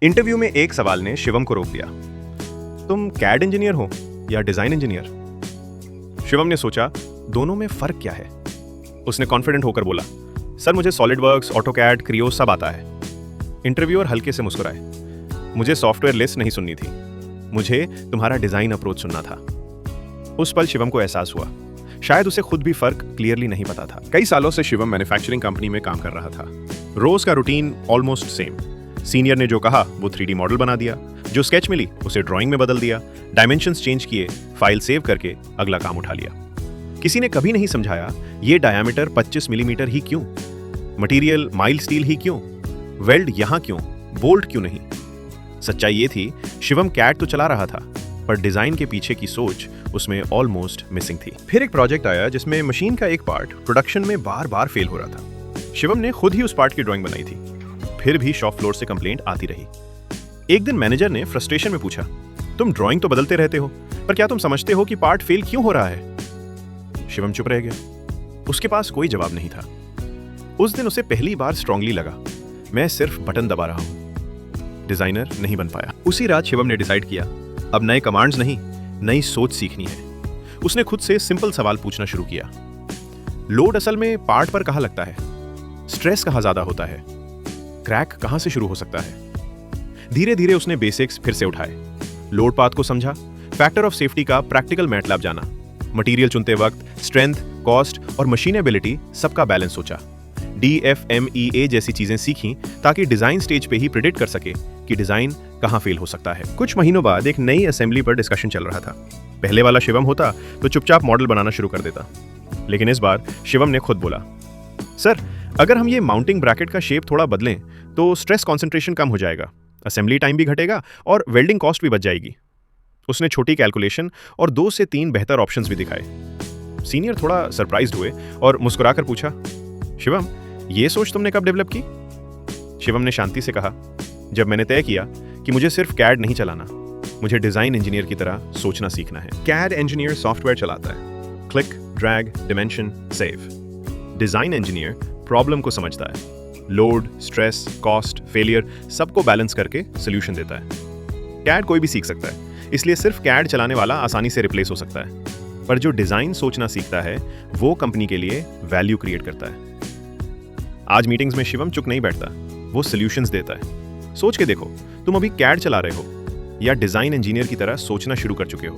Interview में एक सवाल ने शिवम को रोक दिया। तुम कैड इंजीनियर हो या डिजाइन इंजीनियर? शिवम ने सोचा, दोनों में फर्क क्या है। उसने कॉन्फिडेंट होकर बोला, सर मुझे सॉलिडवर्क्स, ऑटोकैड, क्रियो सब आता है। इंटरव्यूअर हल्के से मुस्कुराए, मुझे सॉफ्टवेयर लिस्ट नहीं सुननी थी, मुझे तुम्हारा डिजाइन अप्रोच सुनना था। उस पल शिवम को एहसास हुआ, शायद उसे खुद भी फर्क क्लियरली नहीं पता था। कई सालों से शिवम मैन्युफैक्चरिंग कंपनी में काम कर रहा था। रोज का रूटीन ऑलमोस्ट सेम। सीनियर ने जो कहा वो 3D मॉडल बना दिया, जो स्केच मिली उसे ड्राइंग में बदल दिया, डायमेंशंस चेंज किए, फाइल सेव करके अगला काम उठा लिया। किसी ने कभी नहीं समझाया ये डायमीटर 25 मिलीमीटर ही क्यों, मटेरियल माइल्ड स्टील ही क्यों, वेल्ड यहां क्यों, बोल्ट क्यों नहीं। सच्चाई ये थी, शिवम कैड तो चला रहा था पर डिजाइन के पीछे की सोच उसमें ऑलमोस्ट मिसिंग थी। फिर एक प्रोजेक्ट आया जिसमें मशीन का एक पार्ट प्रोडक्शन में बार बार फेल हो रहा था। शिवम ने खुद ही उस पार्ट की ड्राइंग बनाई थी, फिर भी शॉप फ्लोर से कंप्लेंट आती रही। एक दिन मैनेजर ने फ्रस्ट्रेशन में पूछा, तुम ड्राइंग तो बदलते रहते हो, पर क्या तुम समझते हो कि पार्ट फेल क्यों हो रहा है? शिवम चुप रह गया। उसके पास कोई जवाब नहीं था। उस दिन उसे पहली बार स्ट्रांगली लगा, मैं सिर्फ बटन दबा रहा हूं, डिजाइनर नहीं बन पाया। उसी रात शिवम ने डिसाइड किया, अब नए कमांड्स नहीं, नई सोच सीखनी है। उसने खुद से सिंपल सवाल पूछना शुरू किया, लोड असल में पार्ट पर कहां लगता है, स्ट्रेस कहां ज्यादा होता है, क्रैक कहां से शुरू हो सकता है। धीरे धीरे उसने बेसिक्स फिर से उठाए, लोड पाथ को समझा, फैक्टर ऑफ सेफ्टी का प्रैक्टिकल मैटलैब जाना, मटेरियल चुनते वक्त स्ट्रेंथ, कॉस्ट और मशीनेबिलिटी सबका बैलेंस सोचा, DFMEA जैसी चीजें सीखी ताकि डिजाइन स्टेज पे ही प्रिडिक्ट कर सके कि डिजाइन कहां फेल हो सकता है। कुछ महीनों बाद एक नई असेंबली पर डिस्कशन चल रहा था। पहले वाला शिवम होता तो चुपचाप मॉडल बनाना शुरू कर देता, लेकिन इस बार शिवम ने खुद बोला, सर अगर हम ये माउंटिंग ब्रैकेट का शेप थोड़ा बदलें तो स्ट्रेस कॉन्सेंट्रेशन कम हो जाएगा, असेंबली टाइम भी घटेगा और वेल्डिंग कॉस्ट भी बच जाएगी। उसने छोटी कैलकुलेशन और 2 से 3 बेहतर ऑप्शंस भी दिखाए। सीनियर थोड़ा सरप्राइज्ड हुए और मुस्कुराकर पूछा, शिवम ये सोच तुमने कब डेवलप की? शिवम ने शांति से कहा, जब मैंने तय किया कि मुझे सिर्फ कैड नहीं चलाना, मुझे डिजाइन इंजीनियर की तरह सोचना सीखना है। कैड इंजीनियर सॉफ्टवेयर चलाता है, click, drag, dimension, save. Design engineer problem को समझता है, लोड, स्ट्रेस, कॉस्ट, फेलियर सबको बैलेंस करके सोल्यूशन देता है। कैड कोई भी सीख सकता है, इसलिए सिर्फ कैड चलाने वाला आसानी से रिप्लेस हो सकता है, पर जो डिजाइन सोचना सीखता है वो कंपनी के लिए वैल्यू क्रिएट करता है। आज मीटिंग्स में शिवम चुप नहीं बैठता, वो सॉल्यूशंस देता है। सोच के देखो, तुम अभी कैड चला रहे हो या डिजाइन इंजीनियर की तरह सोचना शुरू कर चुके हो।